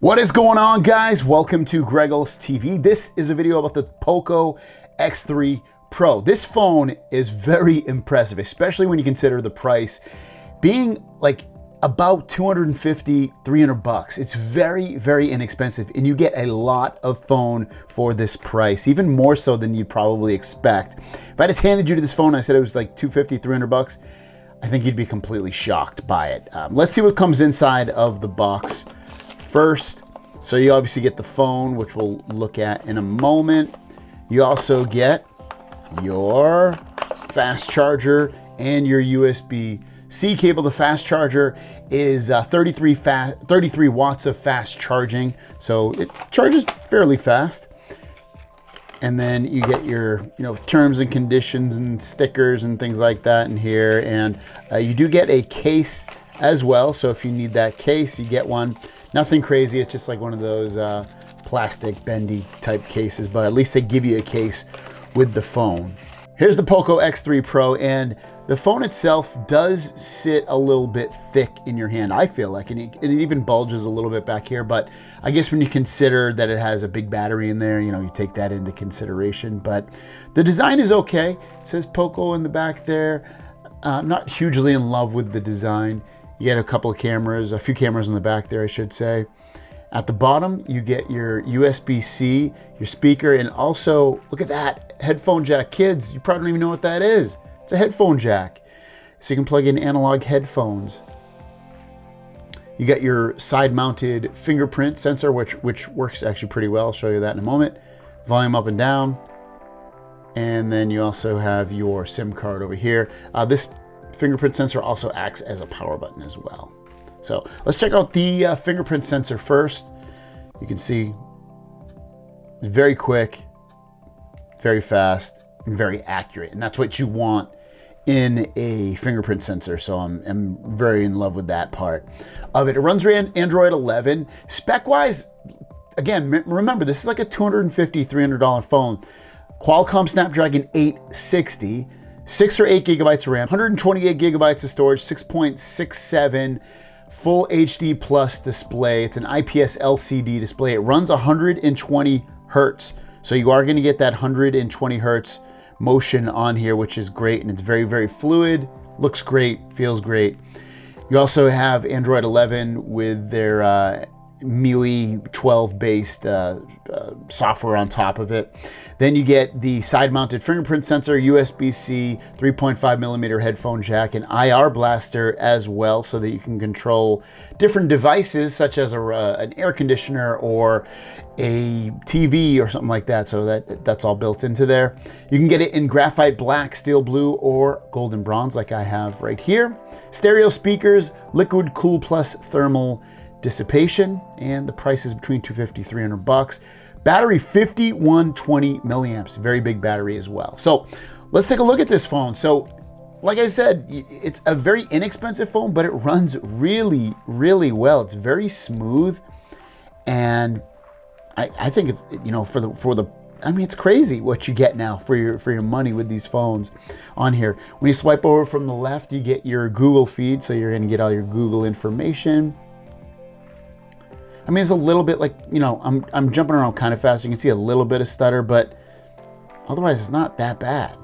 What is going on, guys? Welcome to Greggles TV. This is a video about the Poco X3 Pro. This phone is very impressive, especially when you consider the price being like about 250, 300 bucks. It's very, very inexpensive, and you get a lot of phone for this price, even more so than you'd probably expect. If I just handed you this phone, I said it was like 250, 300 bucks, I think you'd be completely shocked by it. Let's see what comes inside of the box first. So you obviously get the phone, which we'll look at in a moment. You also your fast charger and your USB-C cable. The fast charger is 33 watts of fast charging, so it charges fairly fast. And then you get your terms and conditions and stickers and things like that in here. And you do get a case as well, so if you need that case, you get one. Nothing crazy, it's just like one of those plastic bendy type cases, but at least they give you a case with the phone. Here's the Poco X3 Pro, and the phone itself does sit a little bit thick in your hand, I feel like, and it even bulges a little bit back here, but I guess when you consider that it has a big battery in there, you take that into consideration. But the design is okay. It says Poco in the back there. I'm not hugely in love with the design. You get a couple of cameras, a few cameras on the back there, I should say. At the bottom, you get your USB-C, your speaker, and also, look at that, headphone jack. Kids, you probably don't even know what that is. It's a headphone jack. So you can plug in analog headphones. You got your side-mounted fingerprint sensor, which works actually pretty well. I'll show you that in a moment. Volume up and down. And then you also have your SIM card over here. This fingerprint sensor also acts as a power button as well. So let's check out the fingerprint sensor first. You can see it's very quick, very fast, and very accurate. And that's what you want in a fingerprint sensor. So I'm very in love with that part of it. It runs Android 11. Spec-wise, again, remember, this is like a $250, $300 phone. Qualcomm Snapdragon 860. 6 or 8 gigabytes of RAM, 128 gigabytes of storage, 6.67 full HD plus display. It's an IPS LCD display. It runs 120 hertz. So you are going to get that 120 hertz motion on here, which is great. And it's very, very fluid, looks great, feels great. You also have Android 11 with their MIUI 12 based software on top of it. Then you get the side-mounted fingerprint sensor, USB-C, 3.5 millimeter headphone jack, and IR blaster as well, so that you can control different devices such as an air conditioner or a TV or something like that. So that's all built into there. You can get it in graphite black, steel blue, or golden bronze like I have right here. Stereo speakers, liquid cool plus thermal dissipation, and the price is between 250 300 bucks. Battery 5120 milliamps, very big battery as well. So let's take a look at this phone. So like I said, it's a very inexpensive phone, but it runs really, really well. It's very smooth, and I think it's it's crazy what you get now for your money with these phones on here. When you swipe over from the left, you get your Google feed, so you're going to get all your Google information. I mean, it's a little bit like, I'm jumping around kind of fast. You can see a little bit of stutter, but otherwise it's not that bad.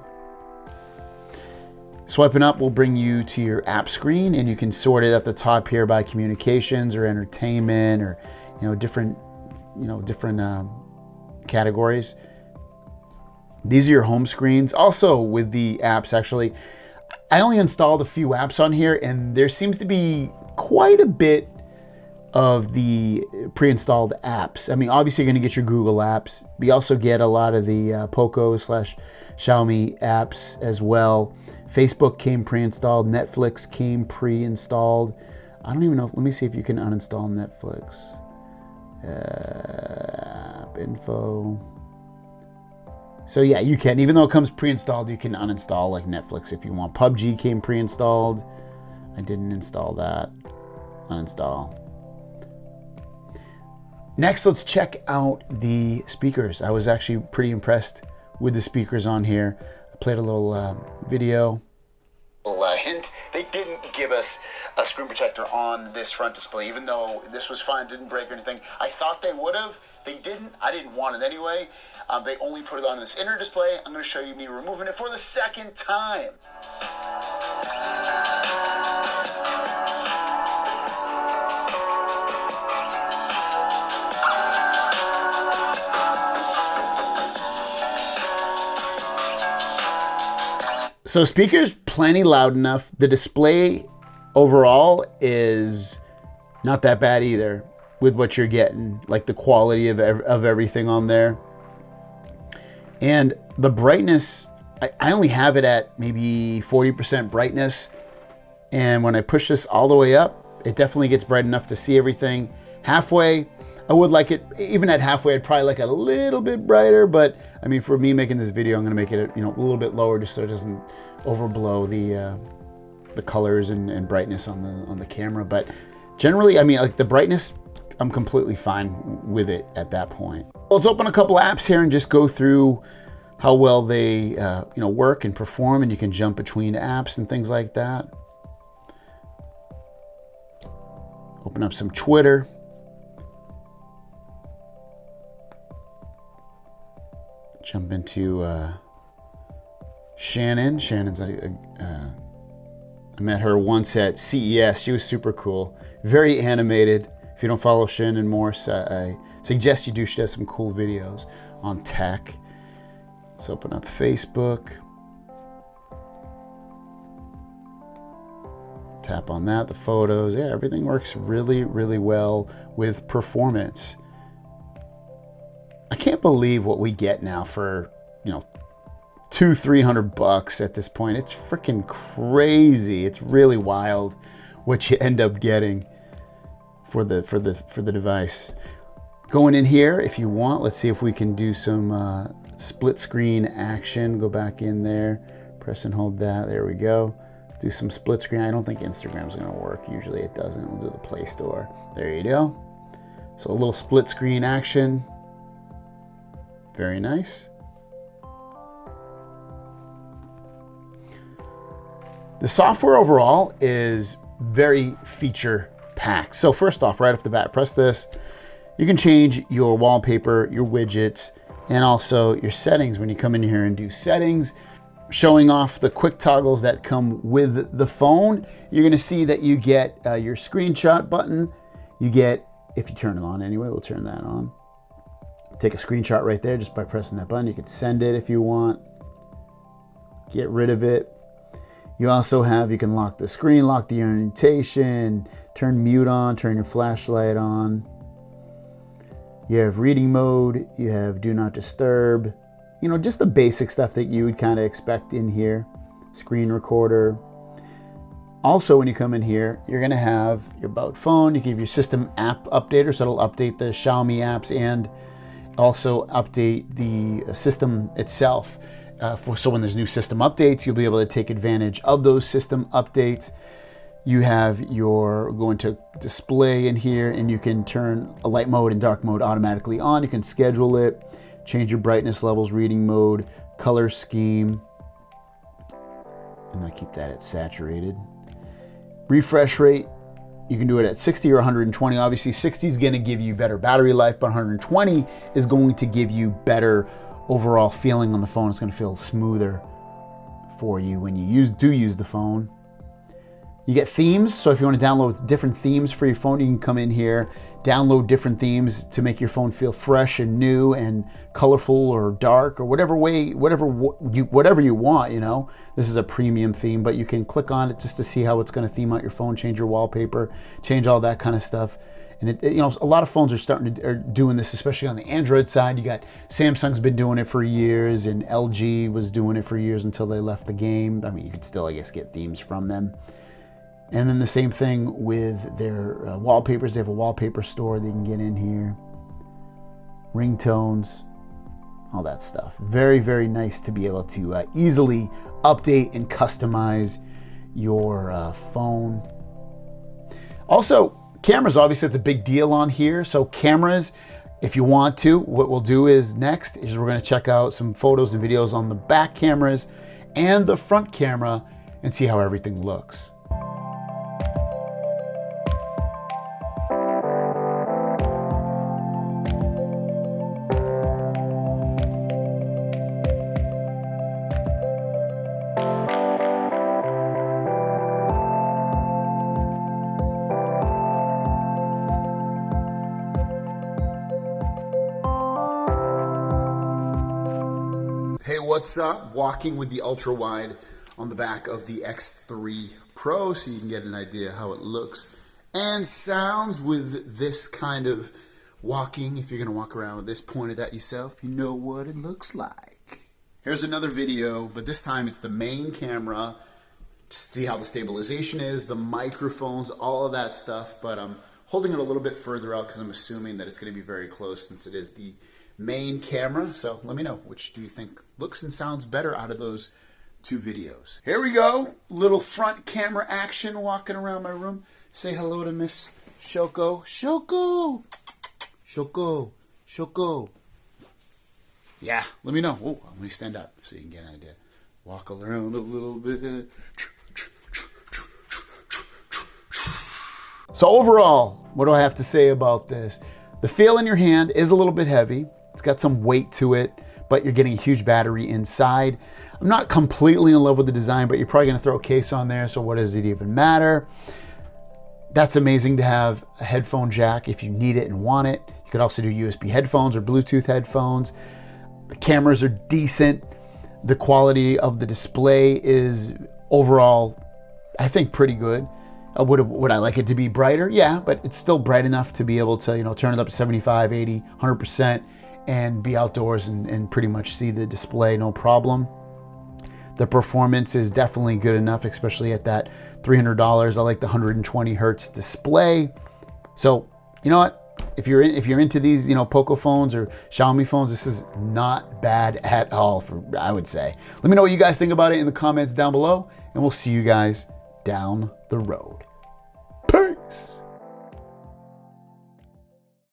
Swiping up will bring you to your app screen, and you can sort it at the top here by communications or entertainment or, different categories. These are your home screens. Also with the apps, actually, I only installed a few apps on here, and there seems to be quite a bit of the pre-installed apps. I mean, obviously you're going to get your Google apps. We also get a lot of the Poco/Xiaomi apps as well. Facebook came pre-installed. Netflix came pre-installed. I don't even know. Let me see if you can uninstall Netflix. App info. So yeah, you can. Even though it comes pre-installed, you can uninstall like Netflix if you want. PUBG came pre-installed. I didn't install that. Uninstall. Next, let's check out the speakers. I was actually pretty impressed with the speakers on here. I played a little video. Hint, they didn't give us screen protector on this front display, even though this was fine, didn't break or anything. I thought they would have. They didn't. I didn't want it anyway. They only put it on this inner display. I'm going to show you me removing it for the second time. So speaker's plenty loud enough. The display overall is not that bad either with what you're getting, like the quality of everything on there. And the brightness, I only have it at maybe 40% brightness. And when I push this all the way up, it definitely gets bright enough to see everything. Halfway, I would like it, even at halfway, I'd probably like it a little bit brighter, but I mean, for me making this video, I'm gonna make it, a little bit lower just so it doesn't overblow the colors and brightness on the camera. But generally, I mean, like the brightness, I'm completely fine with it at that point. Let's open a couple apps here and just go through how well they work and perform, and you can jump between apps and things like that. Open up some Twitter. Jump into Shannon. Shannon's I met her once at CES. She was super cool, very animated. If you don't follow Shannon Morse, I suggest you do. She does some cool videos on tech. Let's open up Facebook. Tap on that, the photos. Yeah, everything works really, really well with performance. I can't believe what we get now for, $200-300 at this point. It's freaking crazy. It's really wild what you end up getting for the device. Going in here, if you want, let's see if we can do some split screen action. Go back in there, press and hold that. There we go. Do some split screen. I don't think Instagram's gonna work. Usually it doesn't. We'll do the Play Store. There you go. So a little split screen action. Very nice. The software overall is very feature packed. So first off, right off the bat, press this. You can change your wallpaper, your widgets, and also your settings when you come in here and do settings. Showing off the quick toggles that come with the phone. You're gonna see that you get your screenshot button. You get, if you turn it on anyway, we'll turn that on. Take a screenshot right there just by pressing that button. You can send it if you want. Get rid of it. You also have, you can lock the screen, lock the orientation, turn mute on, turn your flashlight on. You have reading mode, you have do not disturb. Just the basic stuff that you would kind of expect in here. Screen recorder. Also, when you come in here, you're gonna have your about phone. You can have your system app updater, so it'll update the Xiaomi apps and also update the system itself. So when there's new system updates, you'll be able to take advantage of those system updates. You have your going to display in here, and you can turn a light mode and dark mode automatically on. You can schedule it, change your brightness levels, reading mode, color scheme. I'm gonna keep that at saturated. Refresh rate, you can do it at 60 or 120. Obviously 60 is gonna give you better battery life, but 120 is going to give you better overall feeling on the phone. It's gonna feel smoother for you when you do use the phone. You get themes, so if you want to download different themes for your phone, you can come in here, download different themes to make your phone feel fresh and new and colorful or dark or whatever you want. This is a premium theme, but you can click on it just to see how it's going to theme out your phone, change your wallpaper, change all that kind of stuff. And a lot of phones are doing this, especially on the Android side. You got Samsung's been doing it for years, and LG was doing it for years until they left the game. I mean, you could still, I guess, get themes from them. And then the same thing with their wallpapers. They have a wallpaper store that you can get in here. Ringtones, all that stuff. Very, very nice to be able to easily update and customize your phone. Also, cameras, obviously, it's a big deal on here. So cameras, if you want to, what we'll do is next is we're going to check out some photos and videos on the back cameras and the front camera and see how everything looks. what's up? Walking with the ultra wide on the back of the X3 Pro so you can get an idea how it looks and sounds with this kind of walking. If you're going to walk around with this pointed at yourself, you know what it looks like. Here's another video, but this time it's the main camera. See how the stabilization is, the microphones, all of that stuff, but I'm holding it a little bit further out because I'm assuming that it's going to be very close since it is the main camera. So let me know, which do you think looks and sounds better out of those two videos? Here we go, little front camera action walking around my room. Say hello to Miss Shoko. Shoko! Shoko! Shoko! Yeah, let me know. Oh, let me stand up so you can get an idea. Walk around a little bit. So overall, what do I have to say about this? The feel in your hand is a little bit heavy. It's got some weight to it, but you're getting a huge battery inside. I'm not completely in love with the design, but you're probably gonna throw a case on there, so what does it even matter? That's amazing to have a headphone jack if you need it and want it. You could also do USB headphones or Bluetooth headphones. The cameras are decent. The quality of the display is overall, I think, pretty good. Would I like it to be brighter? Yeah, but it's still bright enough to be able to, turn it up to 75, 80, 100% and be outdoors and pretty much see the display, no problem. The performance is definitely good enough, especially at that $300. I like the 120 hertz display. So, you know what? If you're into these, Poco phones or Xiaomi phones, this is not bad at all, I would say. Let me know what you guys think about it in the comments down below, and we'll see you guys down the road. Peace.